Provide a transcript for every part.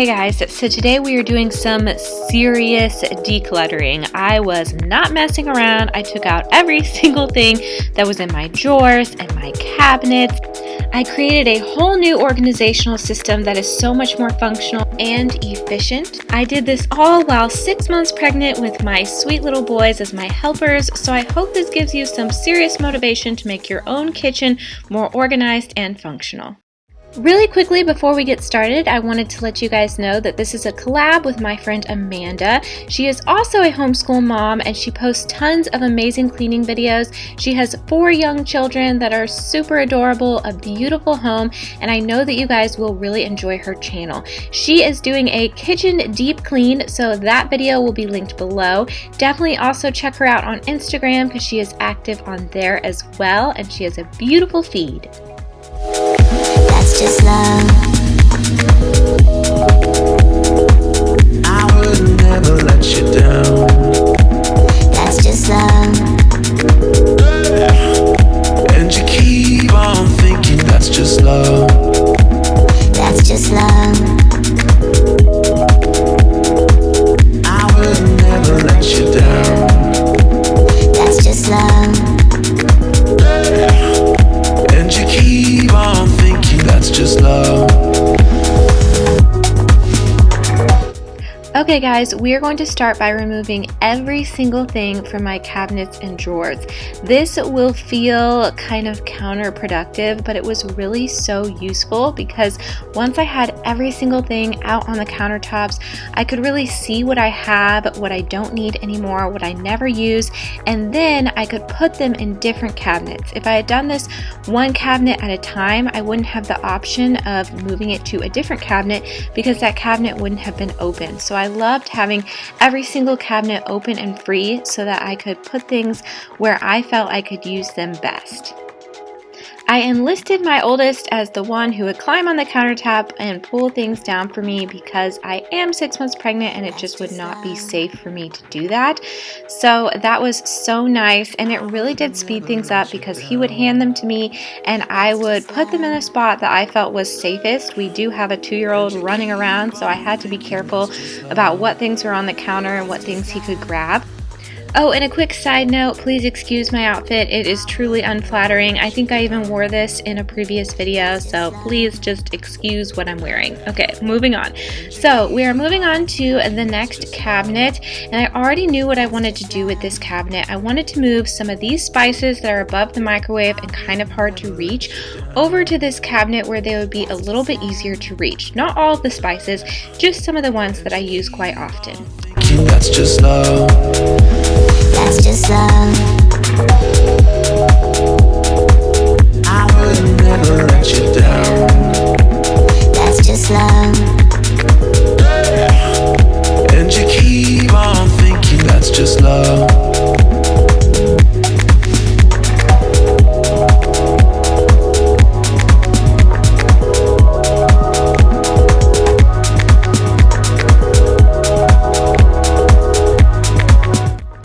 Okay guys, so today we are doing some serious decluttering. I was not messing around. I took out every single thing that was in my drawers and my cabinets. I created a whole new organizational system that is so much more functional and efficient. I did this all while 6 months pregnant with my sweet little boys as my helpers, so I hope this gives you some serious motivation to make your own kitchen more organized and functional. Really quickly before we get started, I wanted to let you guys know that this is a collab with my friend Amanda. She is also a homeschool mom and she posts tons of amazing cleaning videos. She has 4 young children that are super adorable, a beautiful home, and I know that you guys will really enjoy her channel. She is doing a kitchen deep clean, so that video will be linked below. Definitely also check her out on Instagram because she is active on there as well, and she has a beautiful feed. That's just love. I would never let you down. That's just love. And you keep on thinking that's just love. That's just love. I would never let you down. That's just love. And you keep on thinking that's just love. Okay guys, we are going to start by removing every single thing from my cabinets and drawers. This will feel kind of counterproductive, but it was really so useful because once I had every single thing out on the countertops, I could really see what I have, what I don't need anymore, what I never use, and then I could put them in different cabinets. If I had done this one cabinet at a time, I wouldn't have the option of moving it to a different cabinet because that cabinet wouldn't have been open. So I loved having every single cabinet open and free so that I could put things where I felt I could use them best. I enlisted my oldest as the one who would climb on the countertop and pull things down for me because I am 6 months pregnant and it just would not be safe for me to do that. So that was so nice, and it really did speed things up because he would hand them to me and I would put them in a spot that I felt was safest. We do have a 2-year-old running around, so I had to be careful about what things were on the counter and what things he could grab. Oh, and a quick side note, please excuse my outfit. It is truly unflattering. I think I even wore this in a previous video, so please just excuse what I'm wearing. Okay, moving on. So we are moving on to the next cabinet, and I already knew what I wanted to do with this cabinet. I wanted to move some of these spices that are above the microwave and kind of hard to reach over to this cabinet where they would be a little bit easier to reach. Not all of the spices, just some of the ones that I use quite often. That's just love. That's just love. I would never let you down. That's just love. And you keep on thinking that's just love.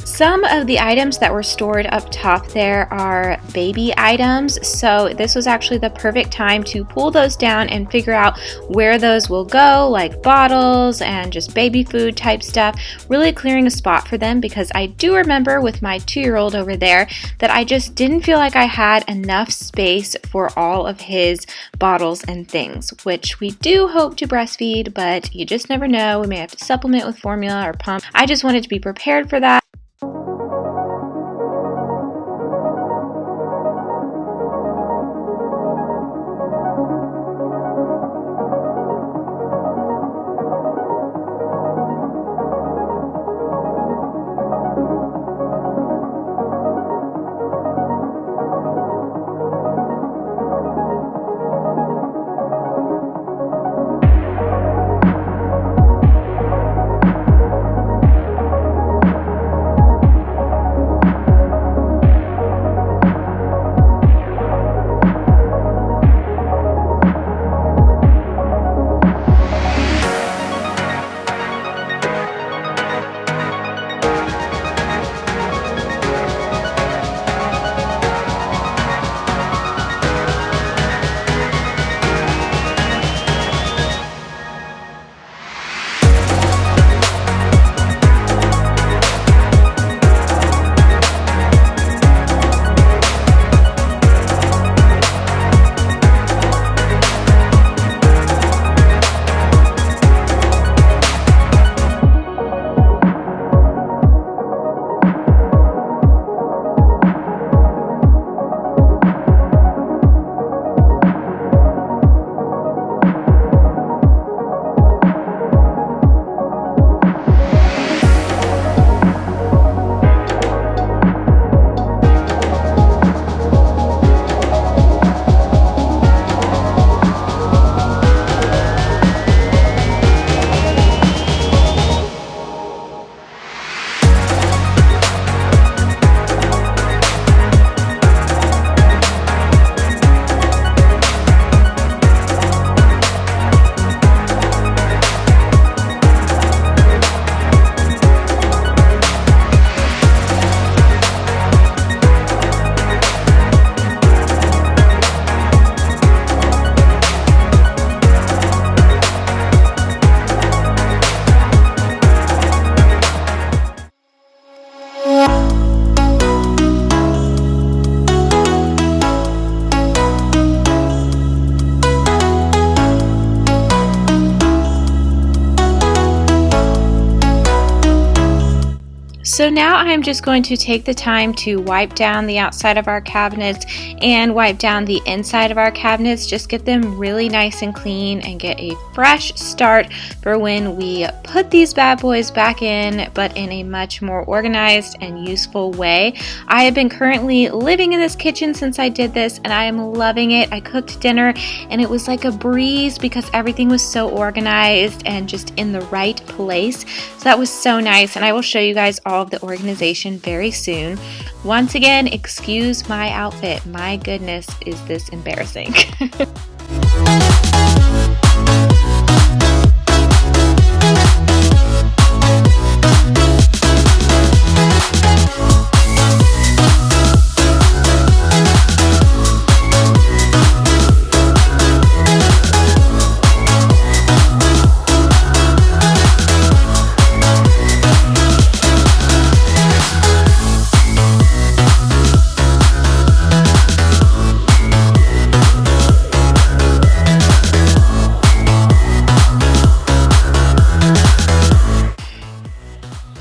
Some of the items that were stored up top there are baby items, so this was actually the perfect time to pull those down and figure out where those will go, like bottles and just baby food type stuff, really clearing a spot for them because I do remember with my 2-year-old over there that I just didn't feel like I had enough space for all of his bottles and things, which we do hope to breastfeed, but you just never know. We may have to supplement with formula or pump. I just wanted to be prepared for that. So now I'm just going to take the time to wipe down the outside of our cabinets and wipe down the inside of our cabinets, just get them really nice and clean and get a fresh start for when we put these bad boys back in, but in a much more organized and useful way. I have been currently living in this kitchen since I did this, and I am loving it. I cooked dinner and it was like a breeze because everything was so organized and just in the right place. So that was so nice, and I will show you guys all of the organization very soon. Once again, excuse my outfit. My goodness, is this embarrassing.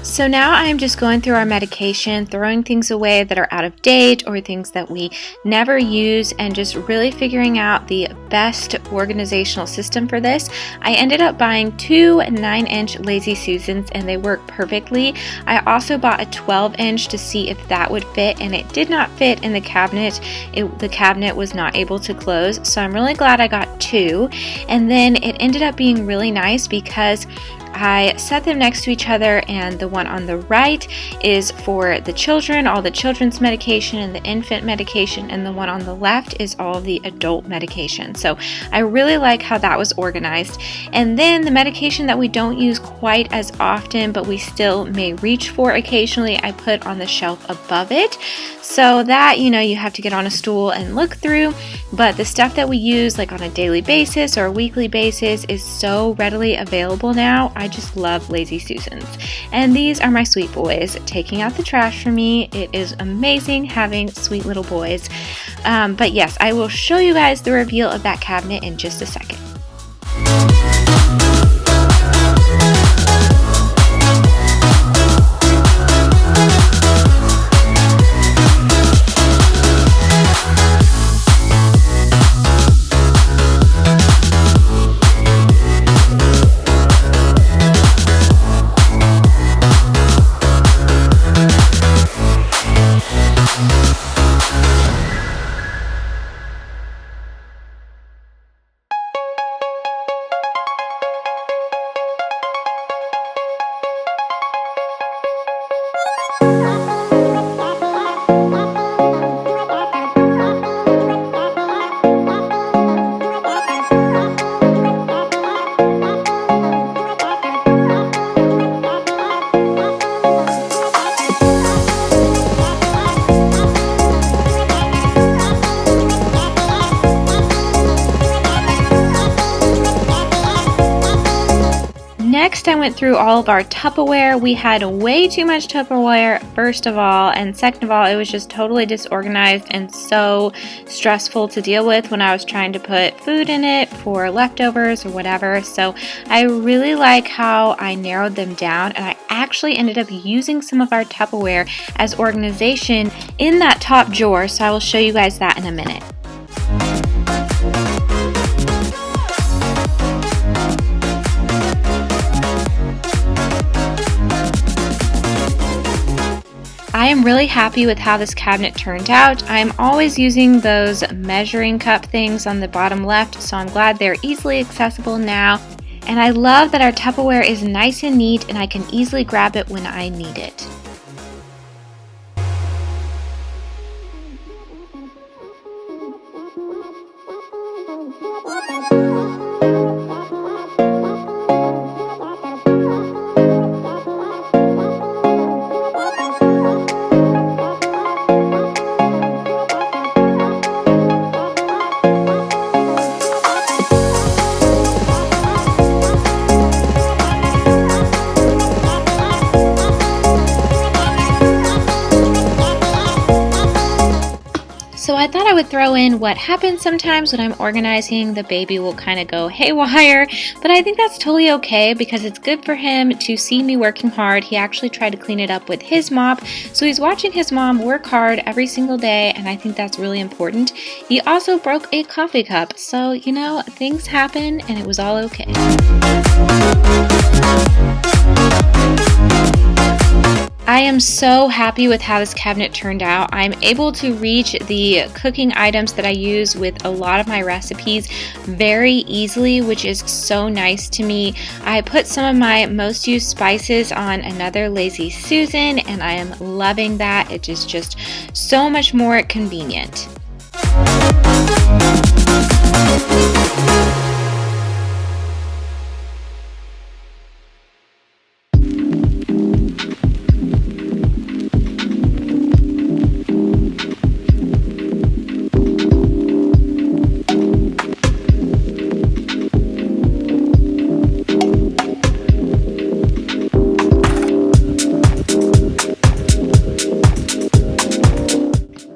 So now I'm just going through our medication, throwing things away that are out of date or things that we never use, and just really figuring out the best organizational system for this. I ended up buying two 9-inch Lazy Susans and they work perfectly. I also bought a 12-inch to see if that would fit, and it did not fit in the cabinet. The cabinet was not able to close, so I'm really glad I got two. And then it ended up being really nice because I set them next to each other, and the one on the right is for the children, all the children's medication and the infant medication, and the one on the left is all the adult medication. So I really like how that was organized. And then the medication that we don't use quite as often, but we still may reach for occasionally, I put on the shelf above it, so that, you know, you have to get on a stool and look through. But the stuff that we use like on a daily basis or a weekly basis is so readily available now. I just love Lazy Susans. And these are my sweet boys taking out the trash for me. It is amazing having sweet little boys. But yes, I will show you guys the reveal of that cabinet in just a second. Next, I went through all of our Tupperware. We had way too much Tupperware, first of all, and second of all, it was just totally disorganized and so stressful to deal with when I was trying to put food in it for leftovers or whatever. So I really like how I narrowed them down, and I actually ended up using some of our Tupperware as organization in that top drawer, so I will show you guys that in a minute. I am really happy with how this cabinet turned out. I'm always using those measuring cup things on the bottom left, so I'm glad they're easily accessible now. And I love that our Tupperware is nice and neat, and I can easily grab it when I need it. So I thought I would throw in what happens sometimes when I'm organizing. The baby will kind of go haywire, but I think that's totally okay because it's good for him to see me working hard. He actually tried to clean it up with his mop, so he's watching his mom work hard every single day, and I think that's really important. He also broke a coffee cup, so things happen and it was all okay. I am so happy with how this cabinet turned out. I'm able to reach the cooking items that I use with a lot of my recipes very easily, which is so nice to me. I put some of my most used spices on another Lazy Susan, and I am loving that. It is just so much more convenient.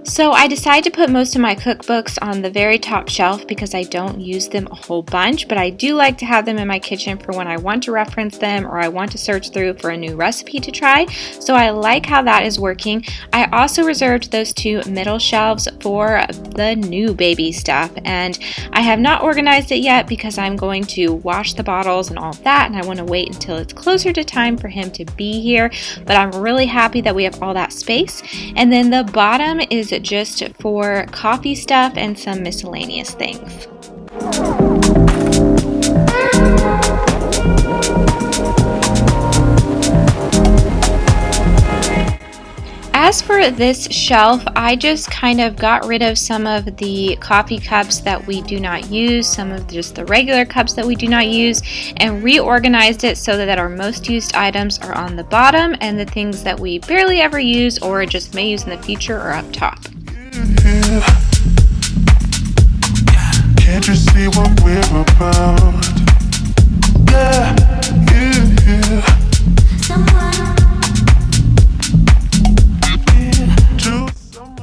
So I decided to put most of my cookbooks on the very top shelf because I don't use them a whole bunch, but I do like to have them in my kitchen for when I want to reference them or I want to search through for a new recipe to try. So I like how that is working. I also reserved those two middle shelves for the new baby stuff, and I have not organized it yet because I'm going to wash the bottles and all of that, and I want to wait until it's closer to time for him to be here, but I'm really happy that we have all that space. And then the bottom is just for coffee stuff and some miscellaneous things. As for this shelf, I just kind of got rid of some of the coffee cups that we do not use, some of just the regular cups that we do not use, and reorganized it so that our most used items are on the bottom and the things that we barely ever use or just may use in the future are up top. Can't you see what we're about?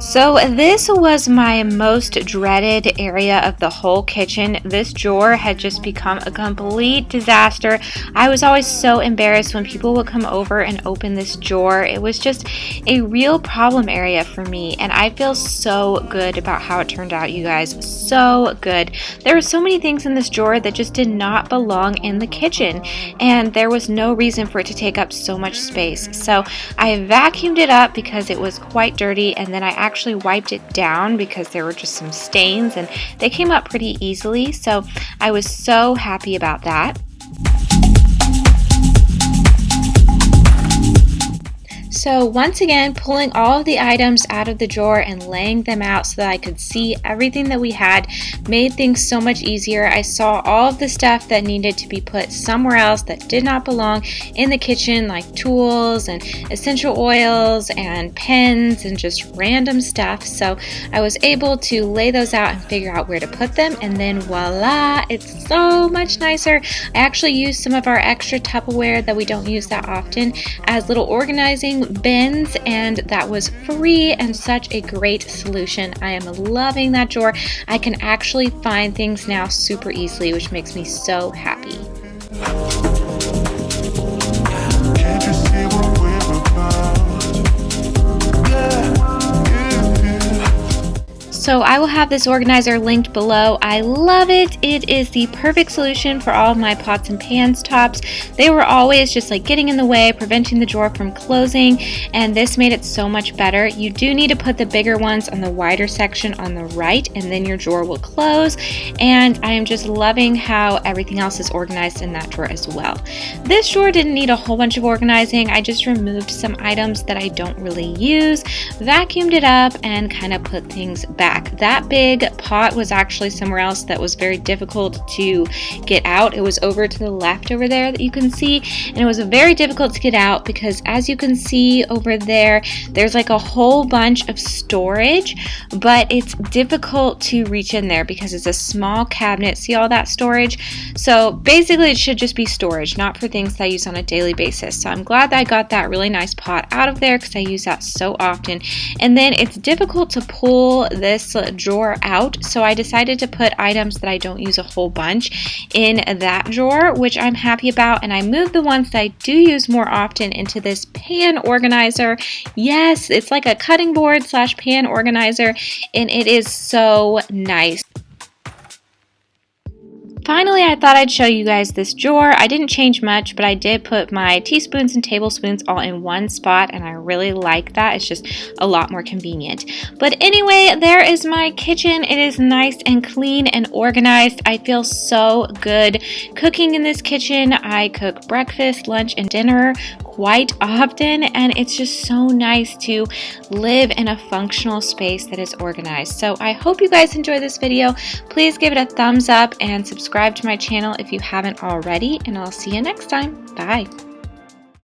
So this was my most dreaded area of the whole kitchen. This drawer had just become a complete disaster. I was always so embarrassed when people would come over and open this drawer. It was just a real problem area for me, and I feel so good about how it turned out, you guys. So good. There were so many things in this drawer that just did not belong in the kitchen, and there was no reason for it to take up so much space. So I vacuumed it up because it was quite dirty, and then I actually wiped it down because there were just some stains and they came up pretty easily, so I was so happy about that. So once again, pulling all of the items out of the drawer and laying them out so that I could see everything that we had made things so much easier. I saw all of the stuff that needed to be put somewhere else that did not belong in the kitchen, like tools and essential oils and pens and just random stuff. So I was able to lay those out and figure out where to put them, and then voila, it's so much nicer. I actually used some of our extra Tupperware that we don't use that often as little organizing bins, and that was free and such a great solution. I am loving that drawer. I can actually find things now super easily, which makes me so happy. Can't you see what we're about? So I will have this organizer linked below. I love it. It is the perfect solution for all of my pots and pans tops. They were always just like getting in the way, preventing the drawer from closing, and this made it so much better. You do need to put the bigger ones on the wider section on the right, and then your drawer will close, and I am just loving how everything else is organized in that drawer as well. This drawer didn't need a whole bunch of organizing. I just removed some items that I don't really use, vacuumed it up, and kind of put things back. That big pot was actually somewhere else that was very difficult to get out. It was over to the left over there that you can see, and it was very difficult to get out because as you can see over there, there's like a whole bunch of storage, but it's difficult to reach in there because it's a small cabinet. See all that storage? So basically it should just be storage, not for things that I use on a daily basis. So I'm glad that I got that really nice pot out of there because I use that so often. And then it's difficult to pull this this drawer out, so I decided to put items that I don't use a whole bunch in that drawer, which I'm happy about, and I moved the ones that I do use more often into this pan organizer. Yes, it's like a cutting board slash pan organizer, and it is so nice. Finally, I thought I'd show you guys this drawer. I didn't change much, but I did put my teaspoons and tablespoons all in one spot, and I really like that. It's just a lot more convenient. But anyway, there is my kitchen. It is nice and clean and organized. I feel so good cooking in this kitchen. I cook breakfast, lunch, and dinner quite often, and it's just so nice to live in a functional space that is organized. So I hope you guys enjoy this video. Please give it a thumbs up and subscribe to my channel if you haven't already, and I'll see you next time. Bye.